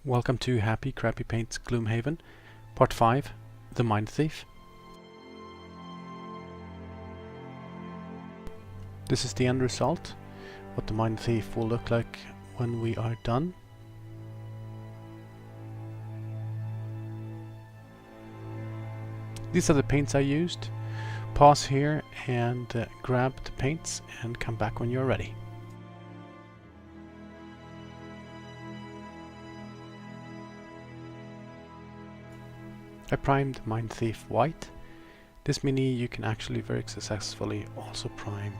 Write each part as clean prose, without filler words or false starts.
Welcome to Happy Crappy Paints Gloomhaven, Part 5, The Mind Thief. This is the end result, what the Mind Thief will look like when we are done. These are the paints I used. Pause here and grab the paints and come back when you're ready. I primed Mind Thief white. This mini you can actually very successfully also prime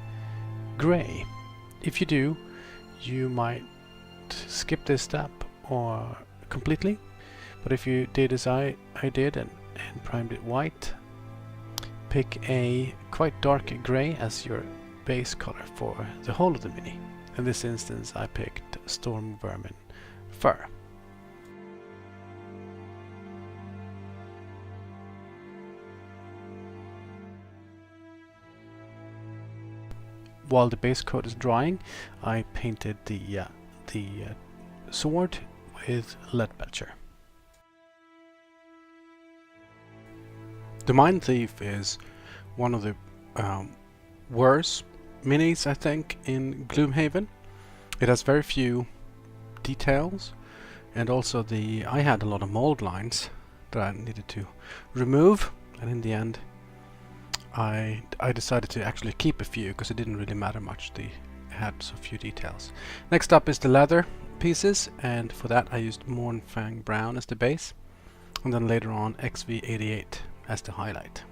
grey. If you do, you might skip this step or completely, but if you did as I did and primed it white, pick a quite dark grey as your base color for the whole of the mini. In this instance I picked Stormvermin Fur. While the base coat is drying, I painted the sword with Leadbelcher. The Mind Thief is one of the worst minis, I think, in Gloomhaven. It has very few details, and also I had a lot of mold lines that I needed to remove, and in the end I decided to actually keep a few because it didn't really matter much. They had so few details. Next up is the leather pieces, and for that I used Mournfang Brown as the base, and then later on XV88 as the highlight.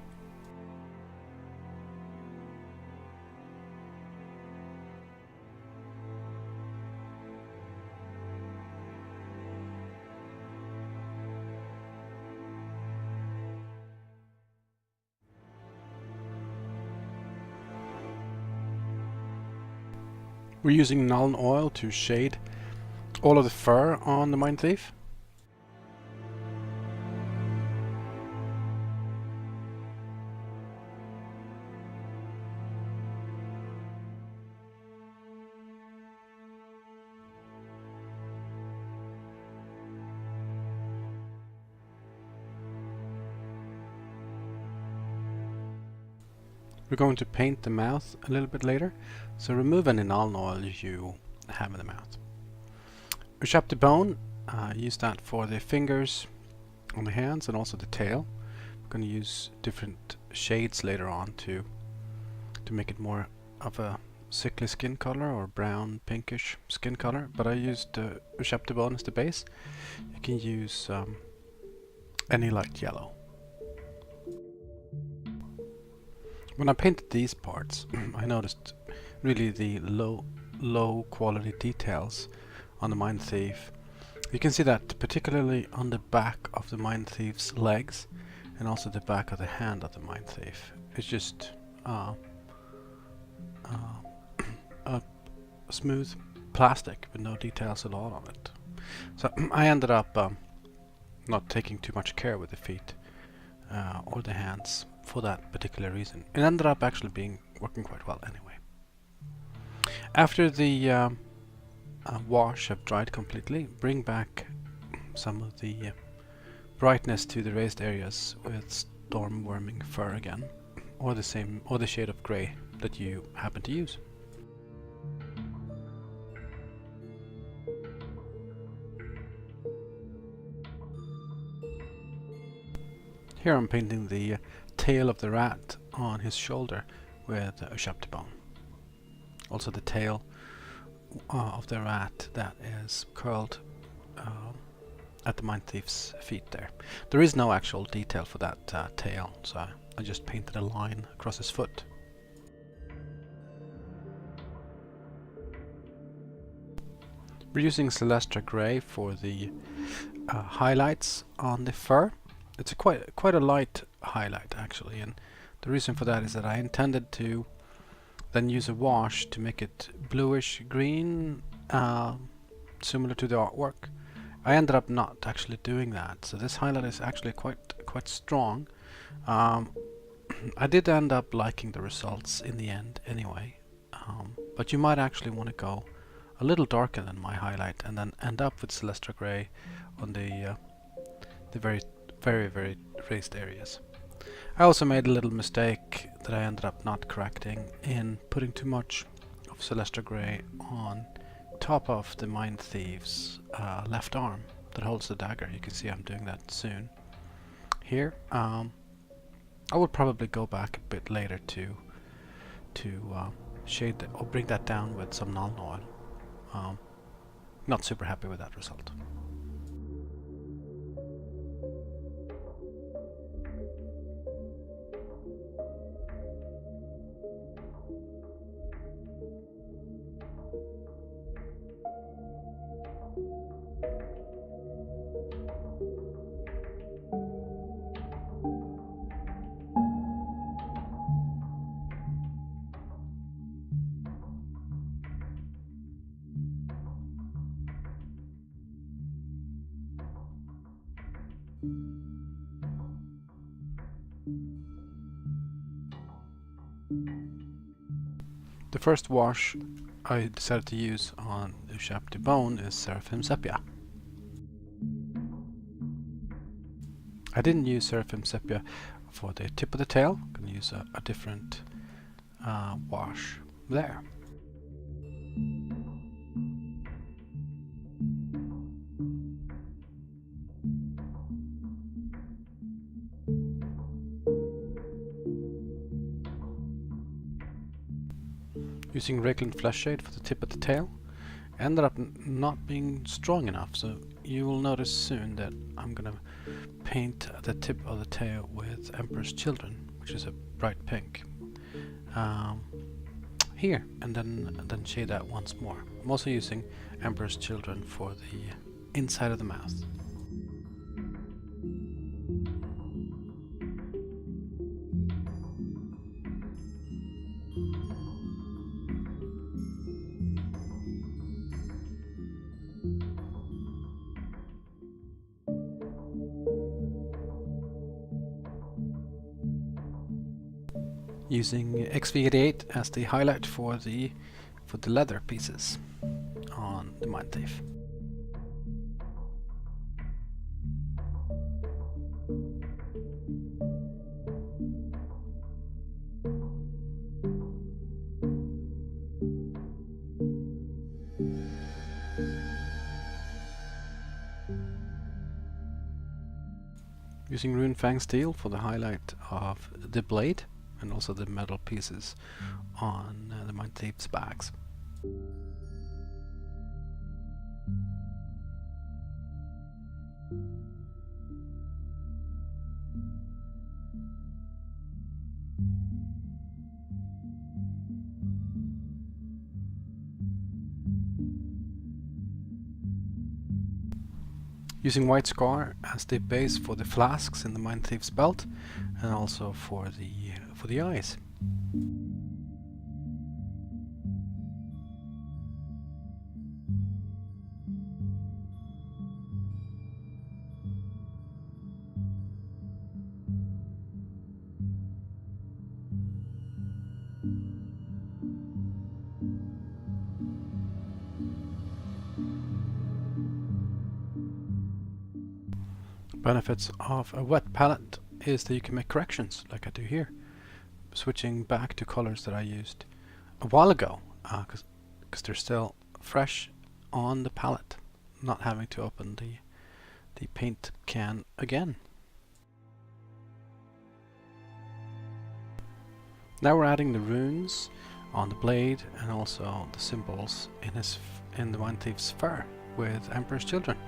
We're using Nuln Oil to shade all of the fur on the Mind Thief. We're going to paint the mouth a little bit later, so remove any Nuln Oil you have in the mouth. Ushabti Bone, use that for the fingers on the hands and also the tail. We're going to use different shades later on to make it more of a sickly skin color or brown pinkish skin color, but I used Ushabti Bone as the base. You can use any light yellow. When I painted these parts, I noticed really the low quality details on the Mind Thief. You can see that particularly on the back of the Mind Thief's legs and also the back of the hand of the Mind Thief. It's just a smooth plastic with no details at all on it. So I ended up not taking too much care with the feet or the hands for that particular reason. It ended up actually working quite well anyway. After the wash have dried completely, bring back some of the brightness to the raised areas with Stormvermin Fur again, or the shade of grey that you happen to use. Here I'm painting the tail of the rat on his shoulder with Ushabti Bone. Also the tail of the rat that is curled at the Mind Thief's feet there. There is no actual detail for that tail, so I just painted a line across his foot. We're using Celestra Grey for the highlights on the fur. It's quite a light highlight actually, and the reason for that is that I intended to then use a wash to make it bluish green, similar to the artwork. I ended up not actually doing that, so this highlight is actually quite strong. I did end up liking the results in the end anyway, but you might actually want to go a little darker than my highlight, and then end up with Celestra Grey on the very raised areas. I also made a little mistake that I ended up not correcting in putting too much of Celestra Grey on top of the Mind Thief's left arm that holds the dagger. You can see I'm doing that soon. Here, I will probably go back a bit later to shade or bring that down with some Nuln Oil. Not super happy with that result. The first wash I decided to use on Ushabti Bone is Seraphim Sephia. I didn't use Seraphim Sephia for the tip of the tail. I'm going to use a different wash there. Using Raking Flesh Shade for the tip of the tail ended up not being strong enough, so you will notice soon that I'm gonna paint the tip of the tail with Emperor's Children, which is a bright pink. Here, and then shade that once more. I'm also using Emperor's Children for the inside of the mouth. Using XV88 as the highlight for the leather pieces on the Mind Thief. Using Runefang Steel for the highlight of the blade and also the metal pieces on the Mind Thief's bags. Using White Scar as the base for the flasks in the Mind Thief's belt, and also for the eyes. Benefits of a wet palette is that you can make corrections like I do here, switching back to colors that I used a while ago because they're still fresh on the palette, not having to open the paint can again. Now we're adding the runes on the blade and also the symbols in the Mind Thief's fur with Emperor's Children.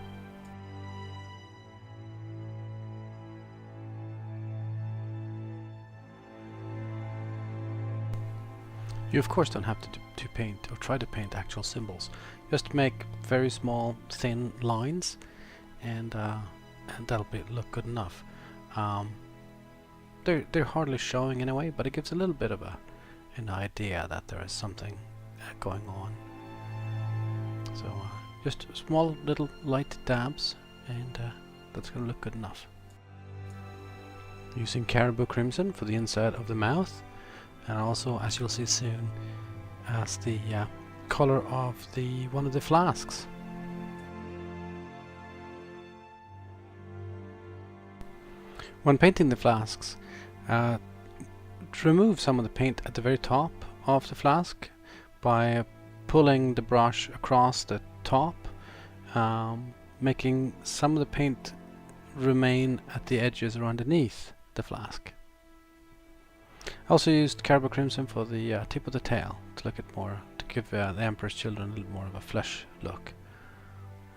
You of course don't have to paint or try to paint actual symbols. Just make very small thin lines and that'll look good enough. They're hardly showing in a way, but it gives a little bit of an idea that there is something going on. So just small little light dabs, and that's going to look good enough. Using Carroburg Crimson for the inside of the mouth, and also, as you'll see soon, as the color of one of the flasks. When painting the flasks, remove some of the paint at the very top of the flask by pulling the brush across the top, making some of the paint remain at the edges or underneath the flask. I also used Carroburg Crimson for the tip of the tail to give the Emperor's children a little more of a flesh look,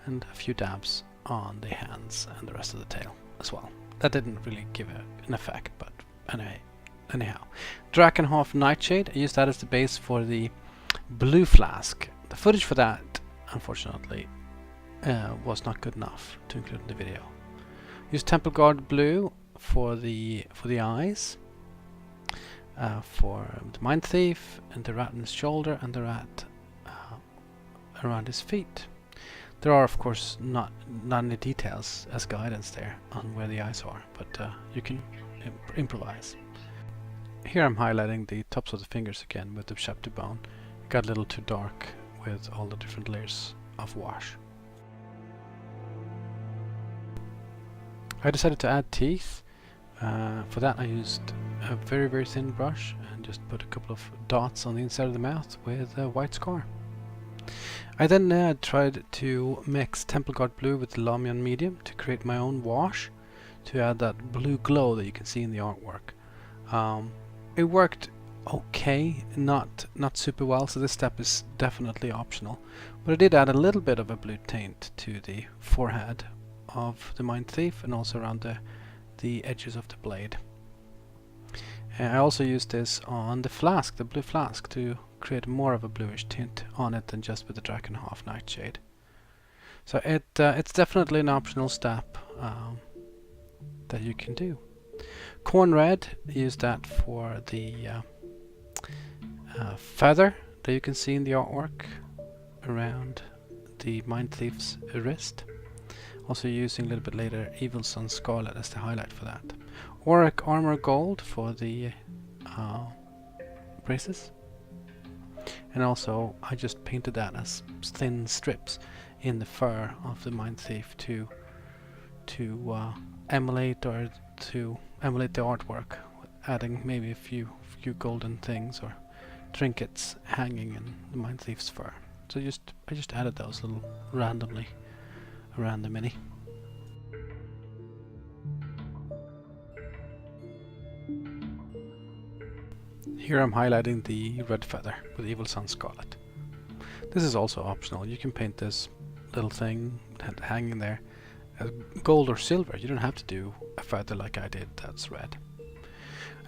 and a few dabs on the hands and the rest of the tail as well. That didn't really give an effect, but anyhow. Drakenhof Nightshade, I used that as the base for the blue flask. The footage for that, unfortunately, was not good enough to include in the video. Used Temple Guard Blue for the eyes, for the Mind Thief, and the rat on his shoulder, and the rat around his feet. There are, of course, not any details as guidance there on where the eyes are, but you can improvise. Here I'm highlighting the tops of the fingers again with the Ushabti Bone. It got a little too dark with all the different layers of wash. I decided to add teeth. For that I used a very, very thin brush and just put a couple of dots on the inside of the mouth with a white scar. I then tried to mix Temple Guard Blue with the Lahmian Medium to create my own wash to add that blue glow that you can see in the artwork. It worked okay, not super well, so this step is definitely optional. But I did add a little bit of a blue taint to the forehead of the Mind Thief and also around the edges of the blade. I also used this on the flask, the blue flask, to create more of a bluish tint on it than just with the Drakenhof Nightshade. So it's definitely an optional step that you can do. Khorne Red, use that for the feather that you can see in the artwork around the Mind Thief's wrist. Also using a little bit later Evil Sun Scarlet as the highlight for that. Auric Armour Gold for the braces. And also I just painted that as thin strips in the fur of the Mind Thief to emulate the artwork, adding maybe a few golden things or trinkets hanging in the Mind Thief's fur. So I just added those little randomly around the mini. Here I'm highlighting the red feather with Evil Sun Scarlet. This is also optional. You can paint this little thing hanging there as gold or silver. You don't have to do a feather like I did that's red.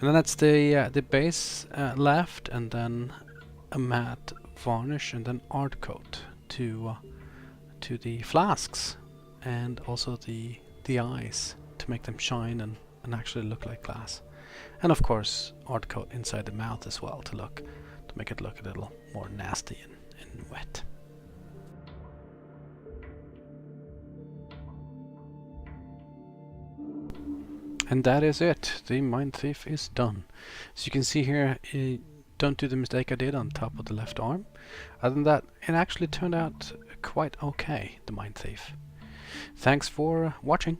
And then that's the base left, and then a matte varnish and then ardcoat to the flasks and also the eyes to make them shine and actually look like glass. And of course ardcoat inside the mouth as well to make it look a little more nasty and wet. And that is it. The Mind Thief is done. As you can see here, don't do the mistake I did on top of the left arm. Other than that, it actually turned out quite okay, the Mind Thief. Thanks for watching.